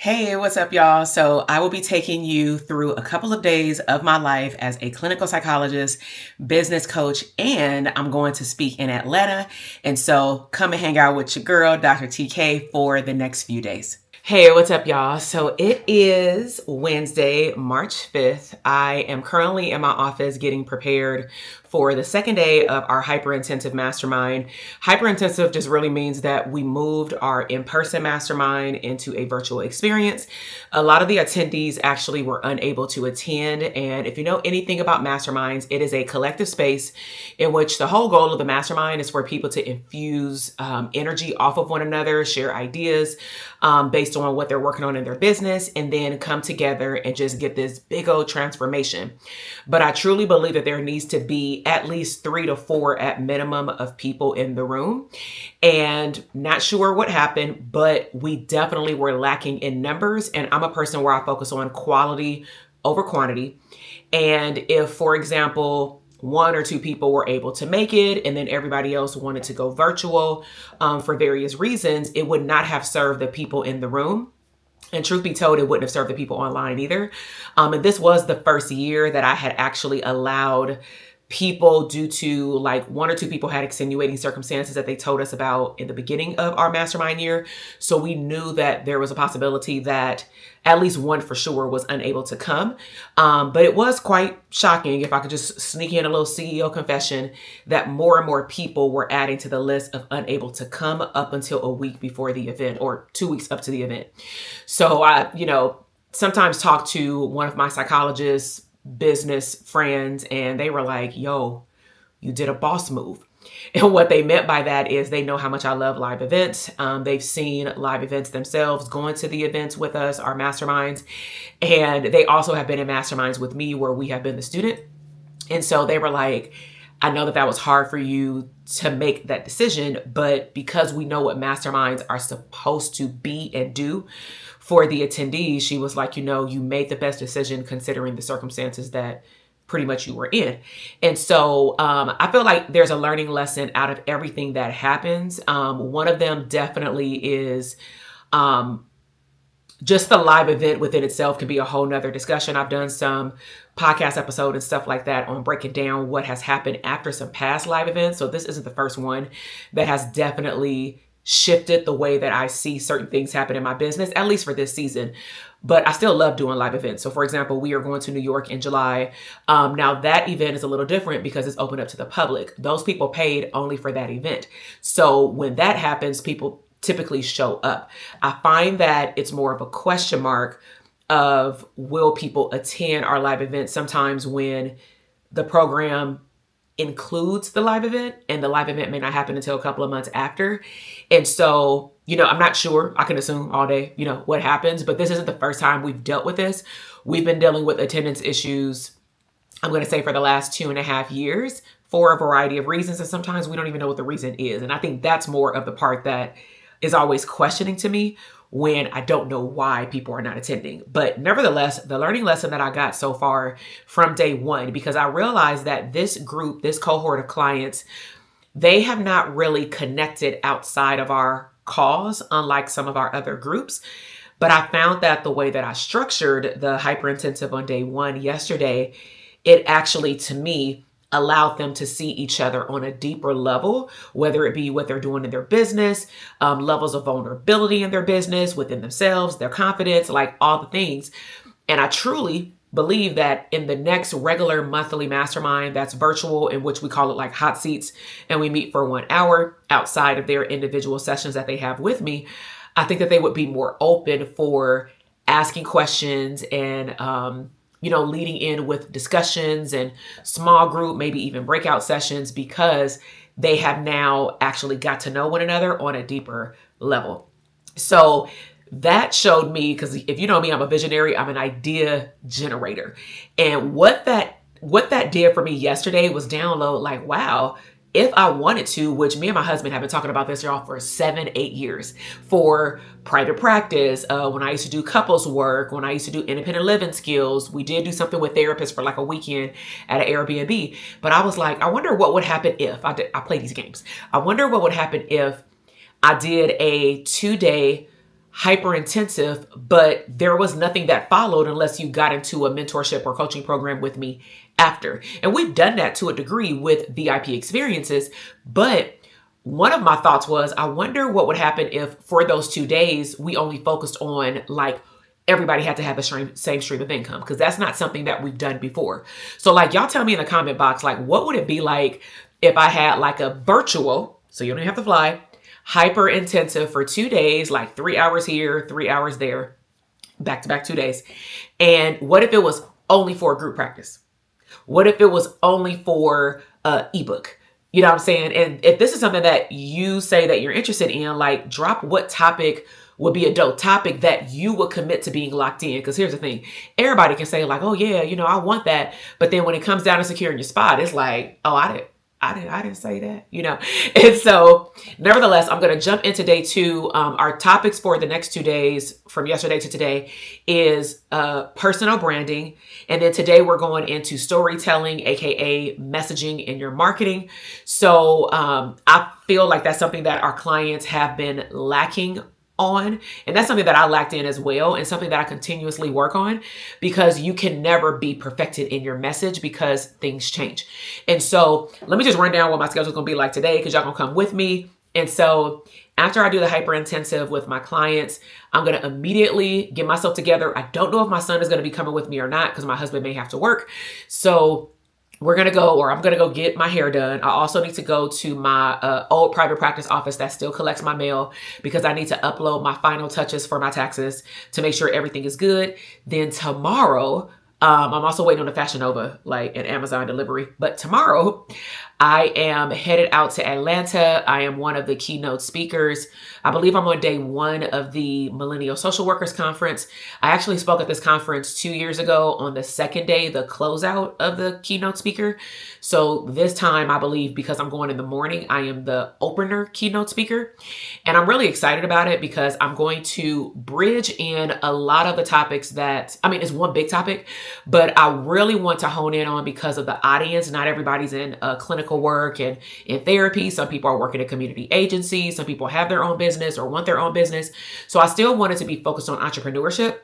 Hey, what's up, y'all? So, I will be taking you through a couple of days of my life as a clinical psychologist, business coach, and I'm going to speak in Atlanta. And so, come and hang out with your girl, Dr. TK, for the next few days. Hey, what's up, y'all? So it is Wednesday, March 5th. I am currently in my office getting prepared for the second day of our hyper-intensive mastermind. Hyper-intensive just really means that we moved our in-person mastermind into a virtual experience. A lot of the attendees actually were unable to attend. And if you know anything about masterminds, it is a collective space in which the whole goal of the mastermind is for people to infuse energy off of one another, share ideas, based on what they're working on in their business, and then come together and just get this big old transformation. But I truly believe that there needs to be at least 3 to 4 at minimum of people in the room. And not sure what happened, but we definitely were lacking in numbers. And I'm a person where I focus on quality over quantity. And if, for example, 1 or 2 people were able to make it and then everybody else wanted to go virtual for various reasons, it would not have served the people in the room. And truth be told, it wouldn't have served the people online either. And this was the first year that I had actually allowed people, due to like 1 or 2 people had extenuating circumstances that they told us about in the beginning of our mastermind year. So we knew that there was a possibility that at least 1 for sure was unable to come. But it was quite shocking, if I could just sneak in a little CEO confession, that more and more people were adding to the list of unable to come up until a week before the event or 2 weeks up to the event. So I, sometimes talk to one of my psychologists, business friends, and they were like, yo, you did a boss move. And what they meant by that is they know how much I love live events. They've seen live events themselves, going to the events with us, our masterminds. And they also have been in masterminds with me where we have been the student. And so they were like, I know that that was hard for you to make that decision, but because we know what masterminds are supposed to be and do for the attendees, she was like, you made the best decision considering the circumstances that pretty much you were in. And so I feel like there's a learning lesson out of everything that happens. One of them definitely is just the live event within itself can be a whole nother discussion. I've done some podcast episode and stuff like that on breaking down what has happened after some past live events. So this isn't the first one that has definitely shifted the way that I see certain things happen in my business, at least for this season. But I still love doing live events. So for example, we are going to New York in July. Now that event is a little different because it's open up to the public. Those people paid only for that event. So when that happens, people typically show up. I find that it's more of a question mark of will people attend our live event sometimes when the program includes the live event and the live event may not happen until a couple of months after. And so, I'm not sure. I can assume all day, what happens, but this isn't the first time we've dealt with this. We've been dealing with attendance issues, I'm going to say, for the last 2.5 years for a variety of reasons. And sometimes we don't even know what the reason is. And I think that's more of the part that is always questioning to me when I don't know why people are not attending. But nevertheless, the learning lesson that I got so far from day one, because I realized that this group, this cohort of clients, they have not really connected outside of our calls, unlike some of our other groups. But I found that the way that I structured the hyperintensive on day one yesterday, it actually, to me, allowed them to see each other on a deeper level, whether it be what they're doing in their business, levels of vulnerability in their business, within themselves, their confidence, like all the things. And I truly believe that in the next regular monthly mastermind that's virtual, in which we call it like hot seats, and we meet for 1 hour outside of their individual sessions that they have with me, I think that they would be more open for asking questions and, leading in with discussions and small group, maybe even breakout sessions, because they have now actually got to know one another on a deeper level. So that showed me, because if you know me, I'm a visionary, I'm an idea generator. And what that did for me yesterday was download like, wow, if I wanted to, which me and my husband have been talking about this, y'all, for 7-8 years, for private practice, when I used to do couples work, when I used to do independent living skills, we did do something with therapists for like a weekend at an Airbnb. But I was like, I wonder what would happen if I play these games. I wonder what would happen if I did a 2-day hyper intensive, but there was nothing that followed unless you got into a mentorship or coaching program with me after. And we've done that to a degree with VIP experiences. But one of my thoughts was, I wonder what would happen if for those 2 days, we only focused on like everybody had to have the same stream of income, because that's not something that we've done before. So like, y'all tell me in the comment box, like, what would it be like if I had like a virtual, so you don't even have to fly, hyper intensive for 2 days, like 3 hours here, 3 hours there, back to back 2 days. And what if it was only for a group practice? What if it was only for ebook? You know what I'm saying? And if this is something that you say that you're interested in, like, drop what topic would be a dope topic that you would commit to being locked in. Because here's the thing. Everybody can say like, oh yeah, you know, I want that. But then when it comes down to securing your spot, it's like, oh, I didn't say that, you know? And so nevertheless, I'm going to jump into day 2. Our topics for the next 2 days from yesterday to today is personal branding. And then today we're going into storytelling, AKA messaging in your marketing. So I feel like that's something that our clients have been lacking on. And that's something that I lacked in as well, and something that I continuously work on, because you can never be perfected in your message because things change. And so let me just run down what my schedule is going to be like today, because y'all going to come with me. And so after I do the hyper intensive with my clients, I'm going to immediately get myself together. I don't know if my son is going to be coming with me or not, because my husband may have to work. So I'm going to go get my hair done. I also need to go to my old private practice office that still collects my mail, because I need to upload my final touches for my taxes to make sure everything is good. Then tomorrow, I'm also waiting on the Fashion Nova, like an Amazon delivery. But tomorrow, I am headed out to Atlanta. I am one of the keynote speakers. I believe I'm on day 1 of the Millennial Social Workers Conference. I actually spoke at this conference 2 years ago on the second day, the closeout of the keynote speaker. So this time, I believe, because I'm going in the morning, I am the opener keynote speaker. And I'm really excited about it, because I'm going to bridge in a lot of the topics that, I mean, it's one big topic, but I really want to hone in on, because of the audience. Not everybody's in clinical work and in therapy. Some people are working at community agencies. Some people have their own business or want their own business. So I still wanted to be focused on entrepreneurship,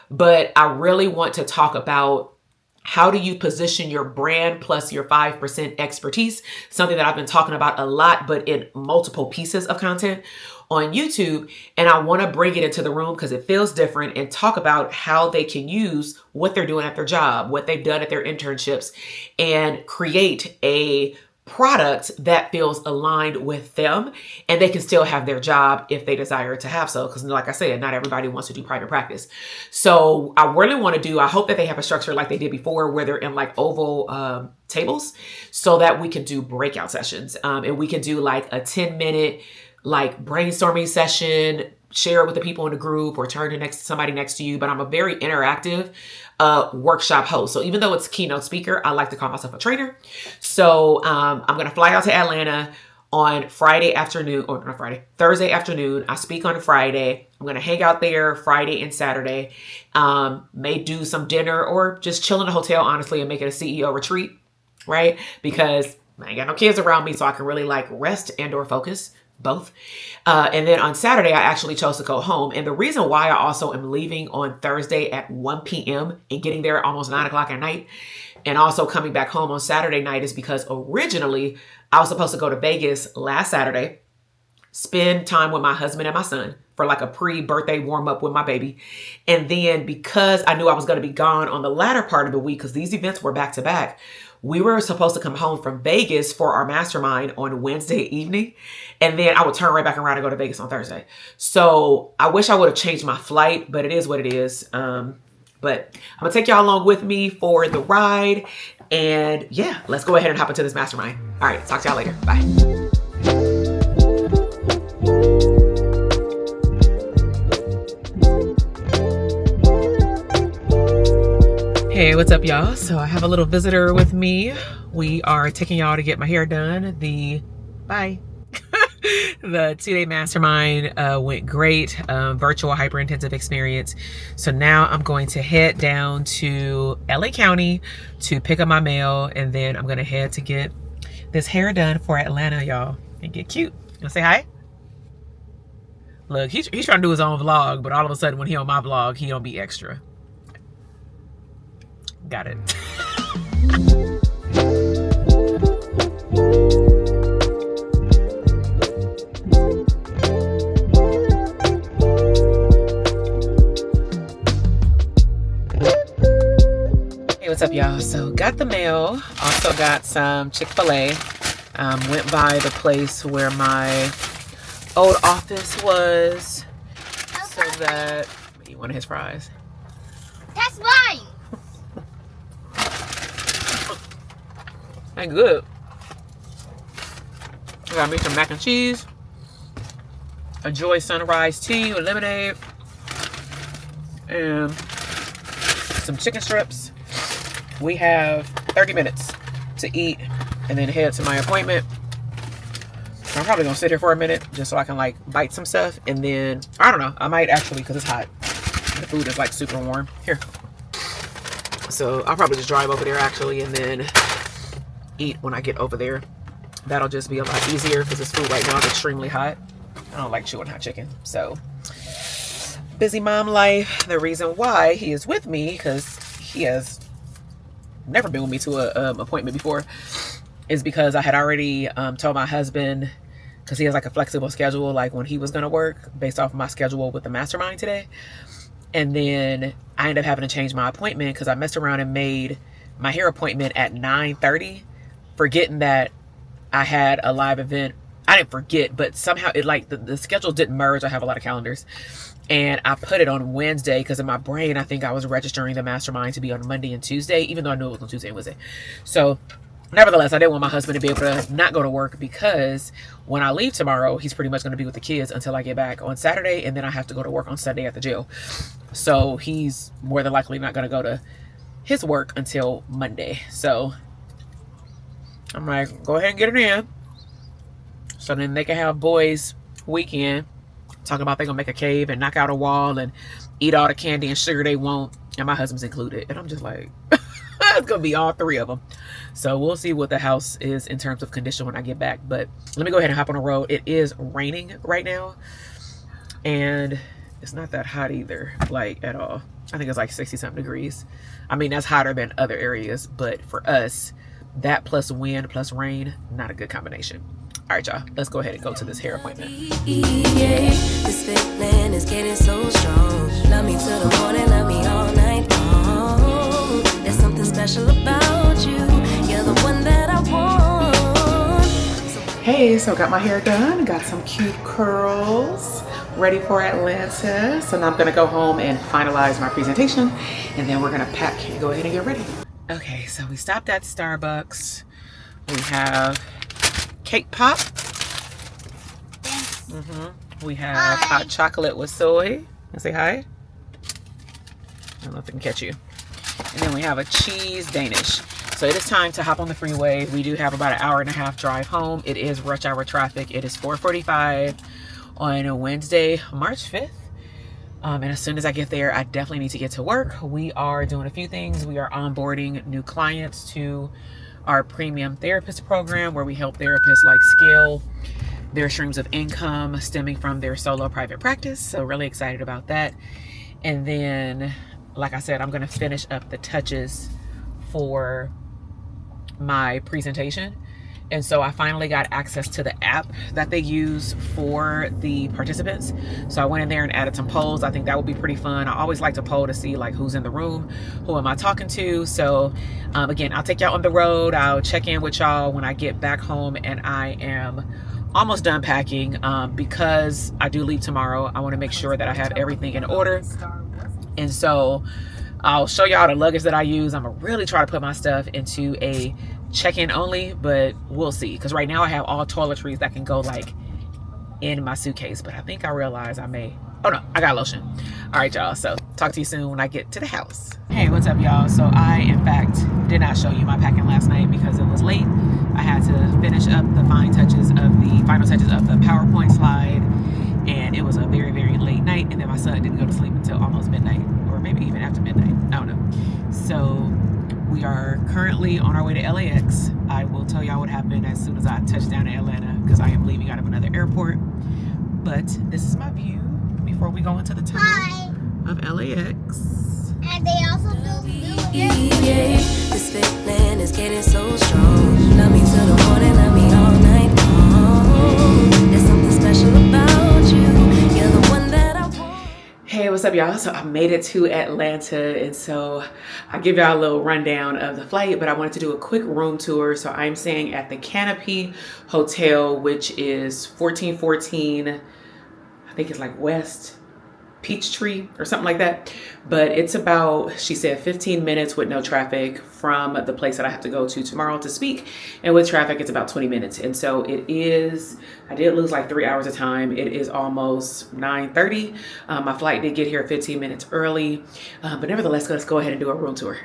but I really want to talk about how do you position your brand plus your 5% expertise, something that I've been talking about a lot, but in multiple pieces of content on YouTube. And I want to bring it into the room because it feels different, and talk about how they can use what they're doing at their job, what they've done at their internships, and create a product that feels aligned with them, and they can still have their job if they desire to have so. Because like I said, not everybody wants to do private practice. So I really want to I hope that they have a structure like they did before, where they're in like oval tables, so that we can do breakout sessions. And we can do like a 10-minute like brainstorming session, share it with the people in the group, or turn to somebody next to you. But I'm a very interactive workshop host. So even though it's keynote speaker, I like to call myself a trainer. So I'm going to fly out to Atlanta on Thursday afternoon. I speak on Friday. I'm going to hang out there Friday and Saturday. May do some dinner or just chill in a hotel, honestly, and make it a CEO retreat, right? Because I ain't got no kids around me, so I can really like rest and or focus. Both. And then on Saturday, I actually chose to go home. And the reason why I also am leaving on Thursday at 1 p.m. and getting there at almost 9 o'clock at night, and also coming back home on Saturday night, is because originally I was supposed to go to Vegas last Saturday, spend time with my husband and my son for like a pre-birthday warm up with my baby. And then because I knew I was going to be gone on the latter part of the week, because these events were back to back, we were supposed to come home from Vegas for our mastermind on Wednesday evening. And then I would turn right back around and go to Vegas on Thursday. So I wish I would have changed my flight, but it is what it is. But I'm going to take y'all along with me for the ride. And yeah, let's go ahead and hop into this mastermind. All right, talk to y'all later. Bye. Hey, what's up, y'all? So I have a little visitor with me. We are taking y'all to get my hair done. The 2-day mastermind went great. Virtual hyper-intensive experience. So now I'm going to head down to LA County to pick up my mail, and then I'm going to head to get this hair done for Atlanta, y'all, and get cute. You want to say hi? Look, he's trying to do his own vlog, but all of a sudden when he on my vlog, he don't be extra. Got it. Hey, what's up, y'all? So got the mail. Also got some Chick-fil-A. Went by the place where my old office was, so that he wanted his fries. That's mine. Ain't good. I got me some mac and cheese, a Joy Sunrise tea with lemonade, and some chicken strips. We have 30 minutes to eat and then head to my appointment. I'm probably gonna sit here for a minute just so I can like bite some stuff, and then I don't know, I might actually, because it's hot, the food is like super warm here, so I'll probably just drive over there actually and then eat when I get over there. That'll just be a lot easier because this food right now is extremely hot. I don't like chewing hot chicken. So busy mom life. The reason why he is with me, because he has never been with me to a appointment before, is because I had already told my husband, because he has like a flexible schedule, like when he was going to work based off of my schedule with the mastermind today. And then I ended up having to change my appointment because I messed around and made my hair appointment at 9:30, forgetting that I had a live event. I didn't forget, but somehow it like the schedule didn't merge. I have a lot of calendars. And I put it on Wednesday because in my brain, I think I was registering the mastermind to be on Monday and Tuesday, even though I knew it was on Tuesday and Wednesday. So nevertheless, I didn't want my husband to be able to not go to work, because when I leave tomorrow, he's pretty much going to be with the kids until I get back on Saturday. And then I have to go to work on Sunday at the jail. So he's more than likely not going to go to his work until Monday. So I'm like, go ahead and get it in, so then they can have boys weekend. Talking about they're gonna make a cave and knock out a wall and eat all the candy and sugar they want, and my husband's included. And I'm just like, it's gonna be all three of them. So we'll see what the house is in terms of condition when I get back. But let me go ahead and hop on the road. It is raining right now, and it's not that hot either, like at all. I think it's like 60 something degrees. I mean, that's hotter than other areas, but for us, that plus wind plus rain, not a good combination. All right, y'all, let's go ahead and go to this hair appointment. This feeling is getting so strong. Love me till the morning, love me all night long. There's something special about you. You're the one that I want. Hey, so got my hair done, got some cute curls, ready for Atlanta. So now I'm gonna go home and finalize my presentation, and then we're gonna pack and go ahead and get ready. Okay, so we stopped at Starbucks. We have cake pop. We have hot chocolate with soy. Say hi. I don't know if I can catch you. And then we have a cheese Danish. So it is time to hop on the freeway. We do have about an hour and a half drive home. It is rush hour traffic. It is 4:45 on a Wednesday, March 5th. And as soon as I get there, I definitely need to get to work. We are doing a few things. We are onboarding new clients to our premium therapist program, where we help therapists like scale their streams of income stemming from their solo private practice. So really excited about that. And then, like I said, I'm going to finish up the touches for my presentation. And so I finally got access to the app that they use for the participants. So I went in there and added some polls. I think that would be pretty fun. I always like to poll to see like who's in the room, who am I talking to. So again, I'll take y'all on the road. I'll check in with y'all when I get back home, and I am almost done packing because I do leave tomorrow. I want to make sure that I have everything in order. And so I'll show y'all the luggage that I use. I'm gonna really try to put my stuff into a check-in only, but we'll see, because right now I have all toiletries that can go like in my suitcase, but I think I realize I may, oh no, I got lotion. All right, y'all, so talk to you soon when I get to the house. Hey, what's up, y'all? So I in fact did not show you my packing last night because it was late. I had to finish up the final touches of the PowerPoint slide, and it was a very, very late night, and then my son didn't go to sleep until almost midnight, or maybe even after midnight, I don't know. So we are currently on our way to LAX. I will tell y'all what happened as soon as I touch down in Atlanta, because I am leaving out of another airport. But this is my view. before we go into the terminal of LAX. And they also built Yeah, this feeling is getting so strong. Love me till the morning, love me all night long. There's something special about you. You're the one that I want. Hey, what's up, y'all? So I made it to Atlanta, and so I'll give y'all a little rundown of the flight, but I wanted to do a quick room tour. So I'm staying at the Canopy Hotel, which is 1414, I think it's like West Peachtree or something like that. But it's about, she said, 15 minutes with no traffic from the place that I have to go to tomorrow to speak. And with traffic, it's about 20 minutes. And so it is, I did lose like 3 hours of time. It is almost 9:30. My flight did get here 15 minutes early. But nevertheless, let's go ahead and do a room tour.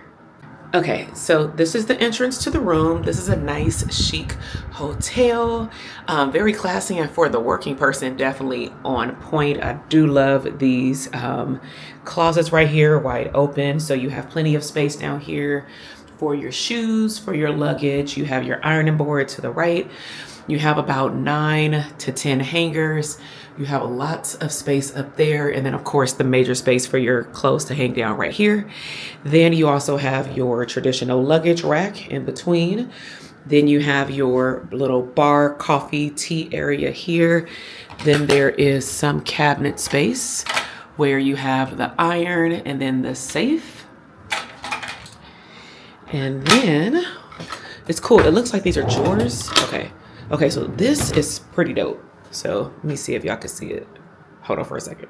Okay, so this is the entrance to the room. This is a nice, chic hotel. Very classy, and for the working person, definitely on point. I do love these closets right here, wide open. So you have plenty of space down here for your shoes, for your luggage. You have your ironing board to the right. You have about 9 to 10 hangers. You have lots of space up there. And then of course the major space for your clothes to hang down right here. Then you also have your traditional luggage rack in between. Then you have your little bar, coffee, tea area here. Then there is some cabinet space where you have the iron and then the safe. And then it's cool. It looks like these are drawers. Okay, so this is pretty dope. So let me see if y'all can see it. Hold on for a second.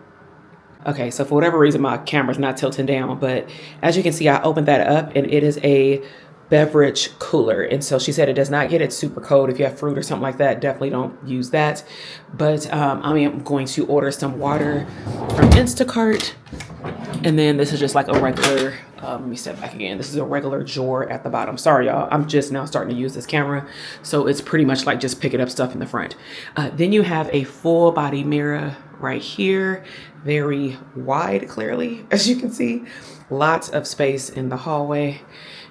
Okay, so for whatever reason, my camera's not tilting down, but as you can see, I opened that up and it is a beverage cooler. And so she said it does not get it super cold. If you have fruit or something like that, definitely don't use that. But I am going to order some water from Instacart. And then this is just like a regular, let me step back again. This is a regular drawer at the bottom. Sorry, y'all. I'm just now starting to use this camera. So it's pretty much like just picking up stuff in the front. Then you have a full body mirror right here. Very wide, clearly, as you can see. Lots of space in the hallway.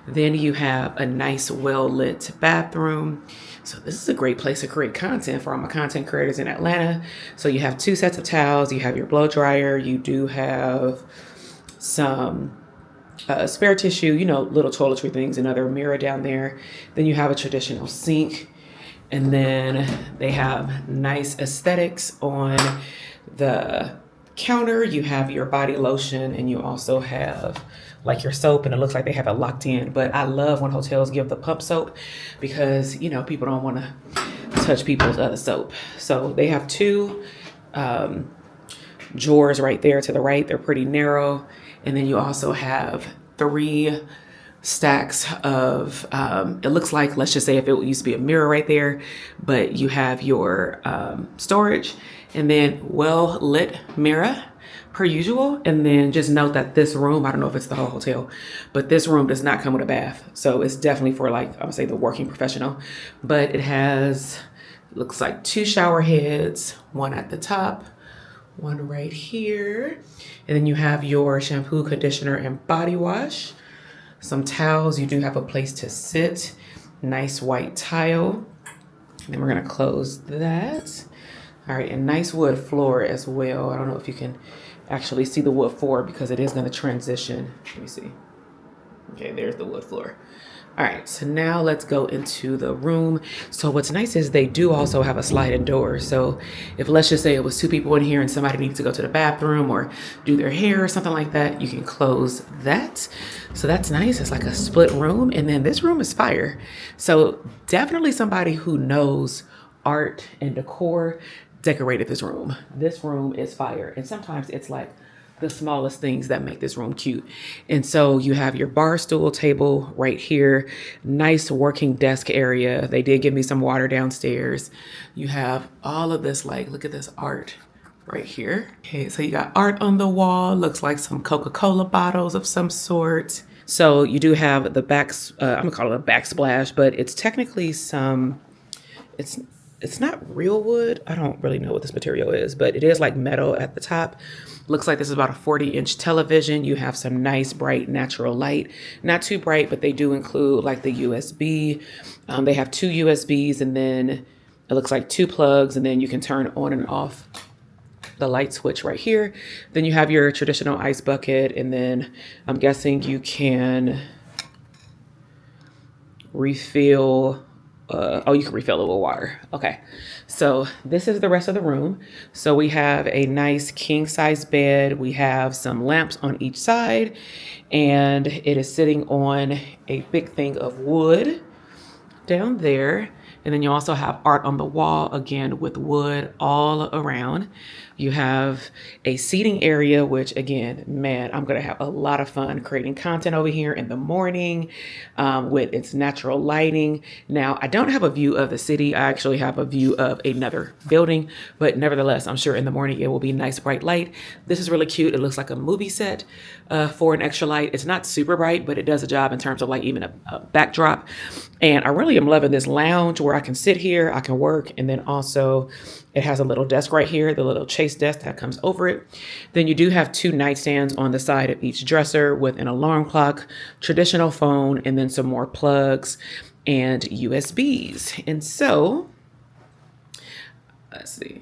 Then you have a nice, well-lit bathroom. So this is a great place to create content for all my content creators in Atlanta. So you have 2 sets of towels. You have your blow dryer. You do have some spare tissue, you know, little toiletry things, another mirror down there. Then you have a traditional sink. And then they have nice aesthetics on the counter. You have your body lotion, and you also have like your soap, and it looks like they have it locked in. But I love when hotels give the pump soap because, you know, people don't want to touch people's other soap. So they have 2 drawers right there to the right. They're pretty narrow. And then you also have 3 stacks of, it looks like, let's just say if it used to be a mirror right there, but you have your storage, and then well lit mirror per usual. And then just note that this room, I don't know if it's the whole hotel, but this room does not come with a bath. So it's definitely for, like, I would say the working professional, but it has, looks like 2 shower heads, 1 at the top, 1 right here. And then you have your shampoo, conditioner, and body wash. Some towels. You do have a place to sit. Nice white tile. And then we're going to close that. All right, and nice wood floor as well. I don't know if you can actually see the wood floor because it is going to transition. Let me see. Okay, there's the wood floor. All right, so now let's go into the room. So what's nice is they do also have a sliding door. So if, let's just say it was 2 people in here and somebody needs to go to the bathroom or do their hair or something like that, you can close that. So that's nice. It's like a split room. And then this room is fire. So definitely somebody who knows art and decor decorated this room. This room is fire. And sometimes it's like the smallest things that make this room cute. And so you have your bar stool table right here, nice working desk area. They did give me some water downstairs. You have all of this, like, look at this art right here. Okay, so you got art on the wall, looks like some Coca-Cola bottles of some sort. So you do have the I'm gonna call it a backsplash, but it's technically some, it's not real wood. I don't really know what this material is, but it is like metal at the top. Looks like this is about a 40-inch television. You have some nice, bright, natural light. Not too bright, but they do include like the USB. They have 2 USBs, and then it looks like 2 plugs, and then you can turn on and off the light switch right here. Then you have your traditional ice bucket, and then I'm guessing you can refill. You can refill it with water. Okay, so this is the rest of the room. So we have a nice king size bed. We have some lamps on each side, and it is sitting on a big thing of wood down there. And then you also have art on the wall, again, with wood all around. You have a seating area, which again, man, I'm going to have a lot of fun creating content over here in the morning with its natural lighting. Now, I don't have a view of the city. I actually have a view of another building, but nevertheless, I'm sure in the morning it will be nice bright light. This is really cute. It looks like a movie set for an extra light. It's not super bright, but it does a job in terms of like even a backdrop. And I really am loving this lounge where I can sit here, I can work, and then also it has a little desk right here, the little chase desk that comes over it. Then you do have 2 nightstands on the side of each dresser with an alarm clock, traditional phone, and then some more plugs and USBs. And so, let's see.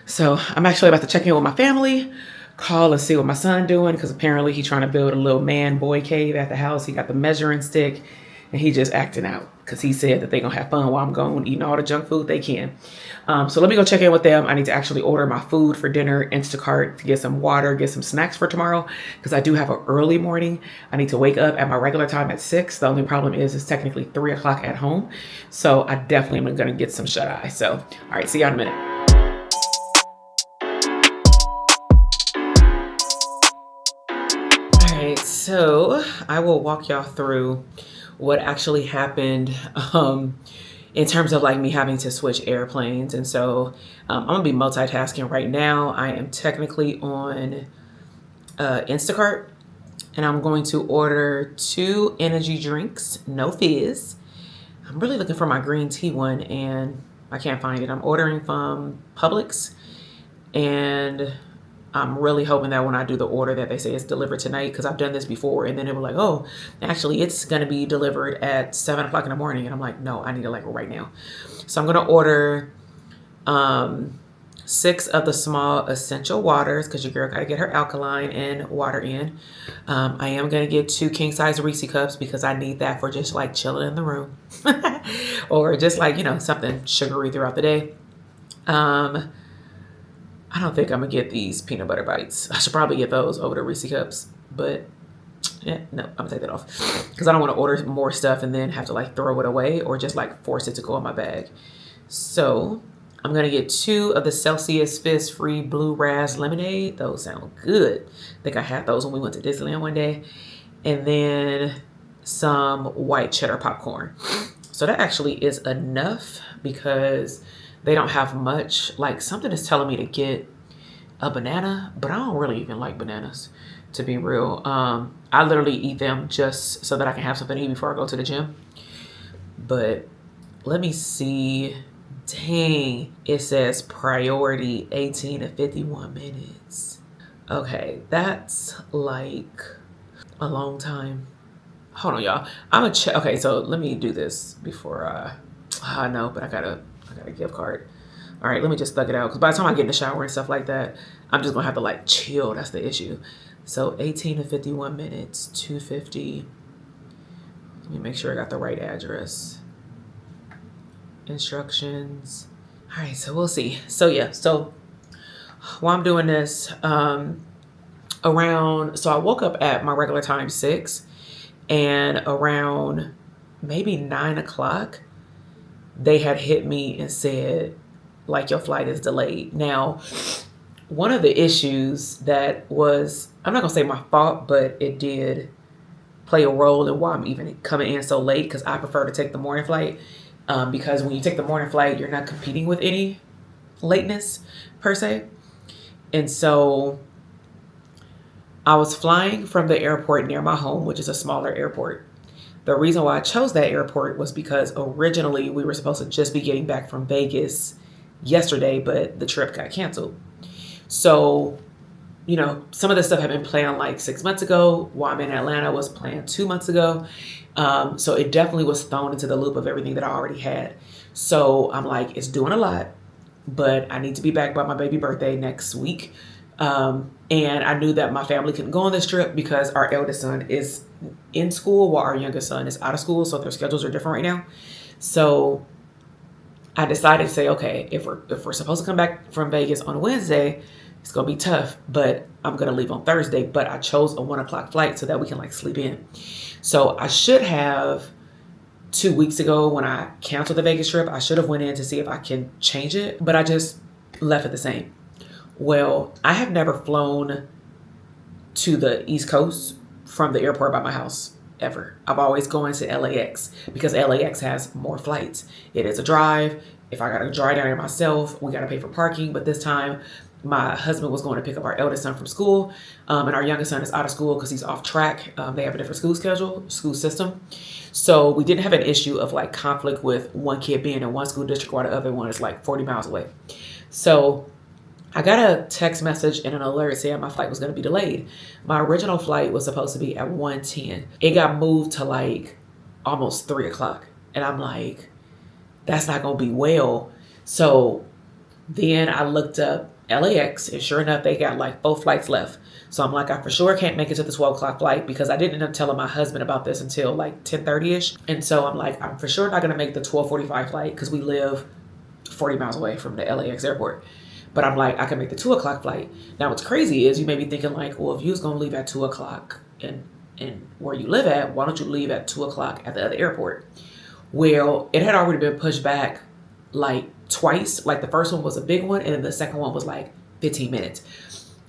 So I'm actually about to check in with my family, call and see what my son doing, because apparently he's trying to build a little man boy cave at the house. He got the measuring stick and he just acting out because he said that they're gonna have fun while I'm gone eating all the junk food they can. So let me go check in with them. I need to actually order my food for dinner, Instacart, to get some water, get some snacks for tomorrow, because I do have an early morning. I need to wake up at my regular time at 6. The only problem is it's technically 3 o'clock at home. So I definitely am gonna get some shut eye. So, all right, see y'all in a minute. All right, so I will walk y'all through what actually happened in terms of like me having to switch airplanes. And so I'm gonna be multitasking right now. I am technically on Instacart, and I'm going to order 2 energy drinks, no fizz. I'm really looking for my green tea one and I can't find it. I'm ordering from Publix, and I'm really hoping that when I do the order that they say it's delivered tonight, because I've done this before and then it was like, oh, actually it's going to be delivered at 7 o'clock in the morning. And I'm like, no, I need it like right now. So I'm going to order 6 of the small essential waters, because your girl got to get her alkaline and water in. I am going to get 2 king size Reese cups because I need that for just like chilling in the room or just like, something sugary throughout the day. I don't think I'm gonna get these peanut butter bites. I should probably get those over the Reese cups, but no, I'm gonna take that off because I don't want to order more stuff and then have to like throw it away or just like force it to go in my bag. So I'm gonna get 2 of the Celsius Fizz-Free Blue Raz Lemonade. Those sound good. I think I had those when we went to Disneyland one day. And then some white cheddar popcorn. So that actually is enough because they don't have much. Like something is telling me to get a banana, but I don't really even like bananas, to be real. I literally eat them just so that I can have something to eat before I go to the gym. But let me see. Dang, it says priority 18 to 51 minutes. Okay, that's like a long time. Hold on, y'all. I'm gonna check. Okay, so let me do this before I know, but I got a gift card. All right, let me just thug it out, because by the time I get in the shower and stuff like that, I'm just gonna have to like chill. That's the issue. So 18 to 51 minutes, 250. Let me make sure I got the right address. Instructions. All right, so we'll see. So yeah, so while I'm doing this, so I woke up at my regular time 6, and around maybe 9 o'clock, they had hit me and said, like, your flight is delayed. Now, one of the issues that was, I'm not gonna say my fault, but it did play a role in why I'm even coming in so late, because I prefer to take the morning flight, because when you take the morning flight, you're not competing with any lateness per se. And so I was flying from the airport near my home, which is a smaller airport. The reason why I chose that airport was because originally we were supposed to just be getting back from Vegas yesterday, but the trip got canceled. So, some of this stuff had been planned like 6 months ago. While I'm in Atlanta was planned 2 months ago. So it definitely was thrown into the loop of everything that I already had. So I'm like, it's doing a lot. but I need to be back by my baby birthday next week. And I knew that my family couldn't go on this trip because our eldest son is in school while our youngest son is out of school. So their schedules are different right now. So I decided to say, okay, if we're supposed to come back from Vegas on Wednesday, it's going to be tough, but I'm going to leave on Thursday. But I chose a 1:00 flight so that we can like sleep in. So I should have 2 weeks ago when I canceled the Vegas trip, I should have went in to see if I can change it, but I just left it the same. Well, I have never flown to the East Coast from the airport by my house ever. I've always gone to LAX because LAX has more flights. It is a drive. If I got to drive down there myself, we got to pay for parking. But this time, my husband was going to pick up our eldest son from school, and our youngest son is out of school because he's off track. They have a different school system. So we didn't have an issue of like conflict with one kid being in one school district while the other one is like 40 miles away. So I got a text message and an alert saying my flight was going to be delayed. My original flight was supposed to be at 1:10. It got moved to like almost 3:00. And I'm like, that's not going to be well. So then I looked up LAX, and sure enough, they got like 4 flights left. So I'm like, I for sure can't make it to the 12:00 flight because I didn't end up telling my husband about this until like 10:30ish. And so I'm like, I'm for sure not going to make the 12:45 flight because we live 40 miles away from the LAX airport. But I'm like, I can make the 2:00 flight. Now, what's crazy is you may be thinking like, well, if you was going to leave at 2:00 and where you live at, why don't you leave at 2:00 at the other airport? Well, it had already been pushed back like twice. Like the first one was a big one, and then the second one was like 15 minutes.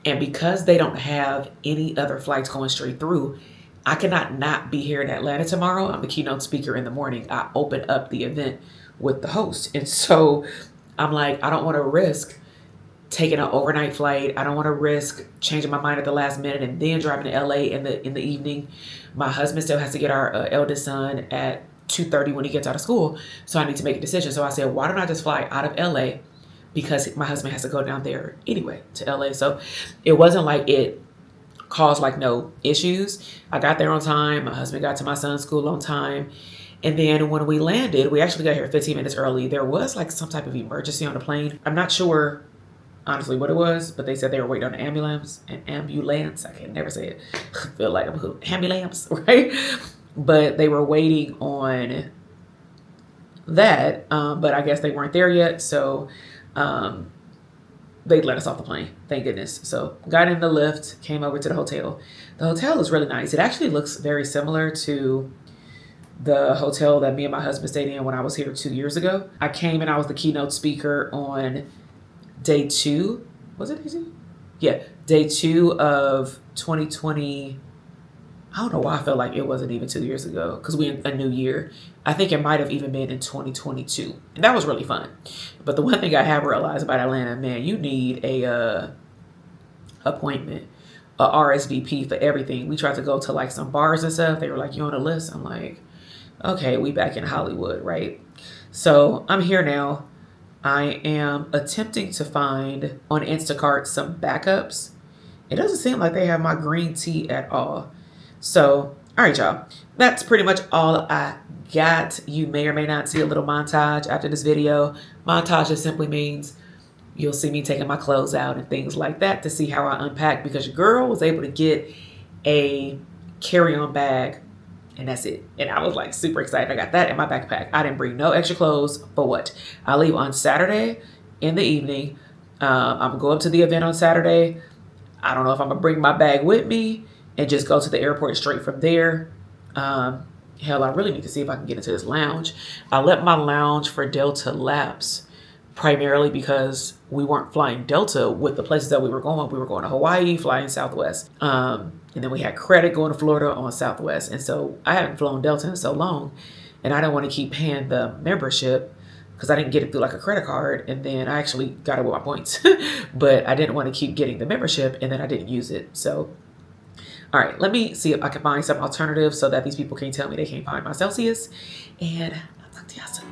And because they don't have any other flights going straight through, I cannot not be here in Atlanta tomorrow. I'm the keynote speaker in the morning. I open up the event with the host. And so I'm like, I don't want to risk taking an overnight flight. I don't want to risk changing my mind at the last minute and then driving to LA in the evening. My husband still has to get our eldest son at 2:30 when he gets out of school. So I need to make a decision. So I said, why don't I just fly out of LA? Because my husband has to go down there anyway to LA. So it wasn't like it caused like no issues. I got there on time. My husband got to my son's school on time. And then when we landed, we actually got here 15 minutes early. There was like some type of emergency on the plane. I'm not sure honestly what it was, but they said they were waiting on an ambulance. I can never say it. I feel like I'm a ambulance, right? But they were waiting on that. But I guess they weren't there yet. So they let us off the plane. Thank goodness. So got in the lift, came over to the hotel. The hotel is really nice. It actually looks very similar to the hotel that me and my husband stayed in when I was here 2 years ago. I came and I was the keynote speaker on day 2. Was it day 2? Yeah, day 2 of 2020. I don't know why I felt like it wasn't even 2 years ago because we in a new year. I think it might have even been in 2022. And that was really fun. But the one thing I have realized about Atlanta, man, you need a appointment, a RSVP for everything. We tried to go to like some bars and stuff. They were like, you on a list? I'm like, okay, we back in Hollywood, right? So I'm here now. I am attempting to find on Instacart some backups. It doesn't seem like they have my green tea at all. So, all right, y'all. That's pretty much all I got. You may or may not see a little montage after this video. Montage just simply means you'll see me taking my clothes out and things like that to see how I unpack because your girl was able to get a carry-on bag and that's it. And I was like super excited. I got that in my backpack. I didn't bring no extra clothes for what? I leave on Saturday in the evening. I'm going to go up to the event on Saturday. I don't know if I'm going to bring my bag with me and just go to the airport straight from there. Hell, I really need to see if I can get into this lounge. I let my lounge for Delta lapse primarily because we weren't flying Delta with the places that we were going. We were going to Hawaii, flying Southwest. And then we had credit going to Florida on Southwest. And so I hadn't flown Delta in so long. And I didn't want to keep paying the membership because I didn't get it through like a credit card. And then I actually got it with my points. But I didn't want to keep getting the membership and then I didn't use it. So, all right, let me see if I can find some alternatives so that these people can't tell me they can't find my Celsius. And I'll talk to y'all soon.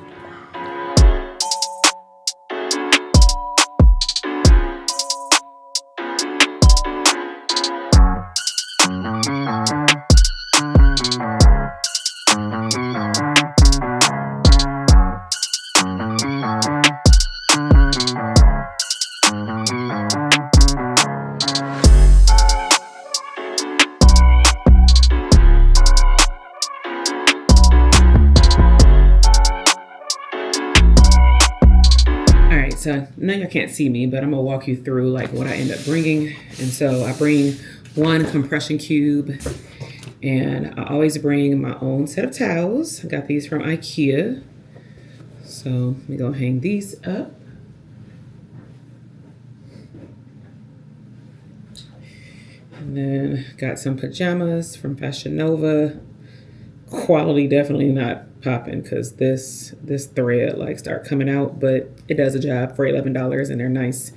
So I know you can't see me, but I'm gonna walk you through like what I end up bringing. And so I bring one compression cube, and I always bring my own set of towels. I got these from IKEA. So we gonna hang these up. And then got some pajamas from Fashion Nova. Quality definitely not popping because this thread like start coming out, but it does a job for $11, and they're nice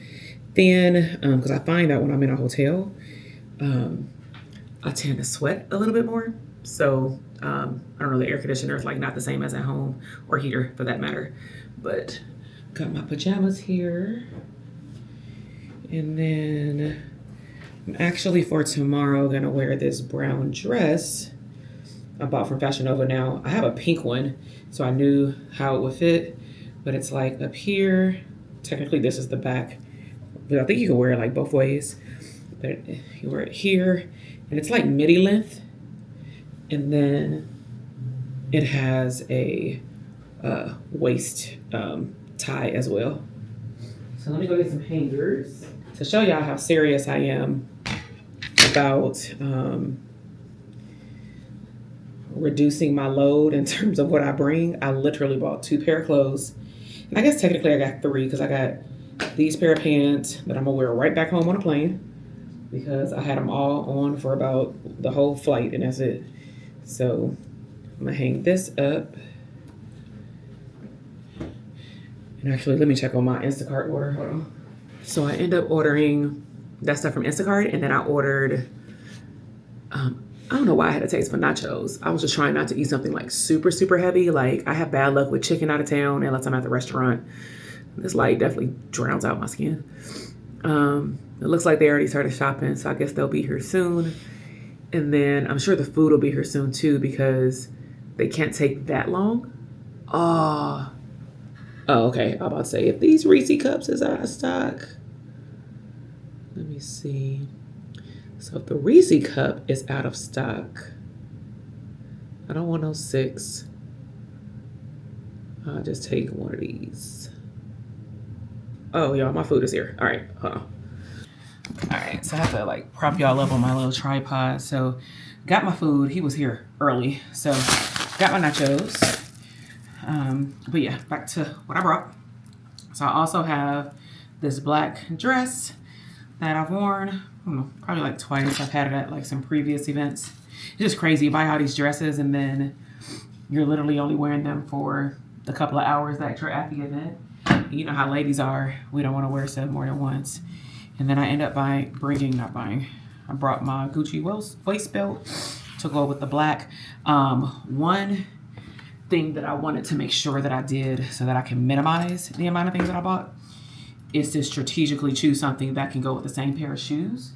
thin. Because I find that when I'm in a hotel, I tend to sweat a little bit more. So I don't know, the air conditioner is like not the same as at home, or heater for that matter. But got my pajamas here, and then I'm actually for tomorrow gonna wear this brown dress I bought from Fashion Nova. Now I have a pink one, so I knew how it would fit, but it's like up here. Technically this is the back, but I think you can wear it like both ways. But you wear it here, and it's like midi length, and then it has a waist tie as well. So let me go get some hangers to show y'all how serious I am about reducing my load in terms of what I bring. I literally bought 2 pair of clothes. And I guess technically I got 3 because I got these pair of pants that I'm gonna wear right back home on a plane because I had them all on for about the whole flight, and that's it. So I'm gonna hang this up. And actually, let me check on my Instacart order. Hold on. So I end up ordering that stuff from Instacart, and then I ordered, I don't know why I had a taste for nachos. I was just trying not to eat something like super, super heavy. Like I have bad luck with chicken out of town unless I'm at the restaurant. This light definitely drowns out my skin. It looks like they already started shopping, so I guess they'll be here soon. And then I'm sure the food will be here soon too because they can't take that long. Oh, okay. I'm about to say, if these Reese cups is out of stock, let me see. So if the Reese cup is out of stock, I don't want no 6. I'll just take one of these. Oh, y'all, my food is here. All right, hold on. All right, so I have to like prop y'all up on my little tripod. So got my food. He was here early. So got my nachos. But yeah, back to what I brought. So I also have this black dress that I've worn, I don't know, probably like twice. I've had it at like some previous events. It's just crazy. You buy all these dresses and then you're literally only wearing them for the couple of hours that you're at the event. You know how ladies are. We don't want to wear stuff more than once. And then I end up I brought my Gucci waist belt to go with the black. One thing that I wanted to make sure that I did so that I can minimize the amount of things that I bought is to strategically choose something that can go with the same pair of shoes.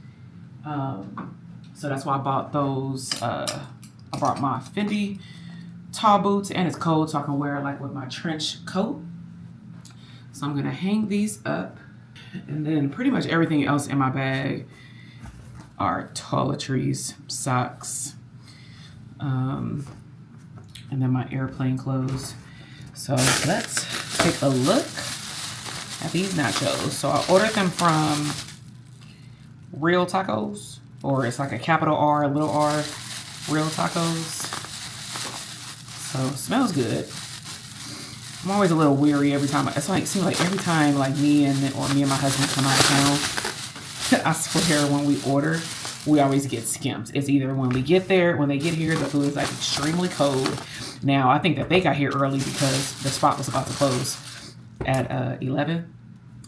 So that's why I bought those. I brought my Fendi tall boots, and it's cold, so I can wear it like with my trench coat. So I'm gonna hang these up, and then pretty much everything else in my bag are toiletries, socks, and then my airplane clothes. So let's take a look at these nachos. So I ordered them from Real Tacos, or it's like a capital R, little r, Real Tacos. So it smells good. I'm always a little weary every time. It's like, seems like every time like me and my husband come out of town, I swear when we order, we always get skimped. It's either when they get here, the food is like extremely cold. Now, I think that they got here early because the spot was about to close at 11.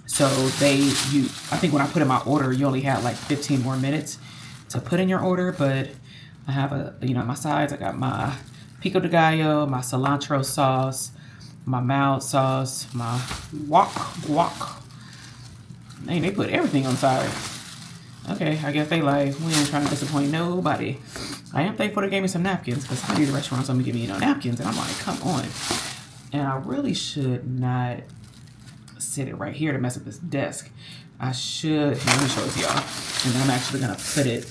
So I think when I put in my order, you only had like 15 more minutes to put in your order. But I have my sides. I got my pico de gallo, my cilantro sauce, my mild sauce, my guac. Man, they put everything on the side. Okay, I guess they like, we ain't trying to disappoint nobody. I am thankful they gave me some napkins because some of these restaurants don't be giving me no napkins. And I'm like, come on. And I really should not sit it right here to mess up this desk. I should, here, let me show it to y'all. And then I'm actually gonna put it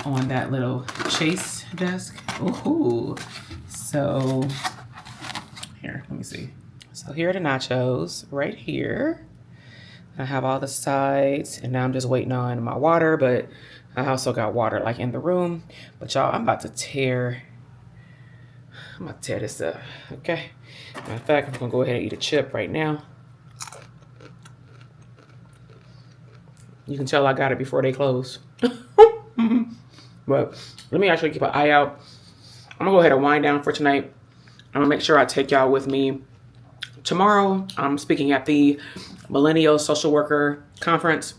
on that little chase desk. Ooh. So, here, let me see. So here are the nachos right here. I have all the sides, and now I'm just waiting on my water, but I also got water like in the room. But y'all, I'm about to tear this up, okay? Matter of fact, I'm gonna go ahead and eat a chip right now. You can tell I got it before they close. But let me actually keep an eye out. I'm gonna go ahead and wind down for tonight. I'm gonna make sure I take y'all with me tomorrow. I'm speaking at the Millennial Social Worker Conference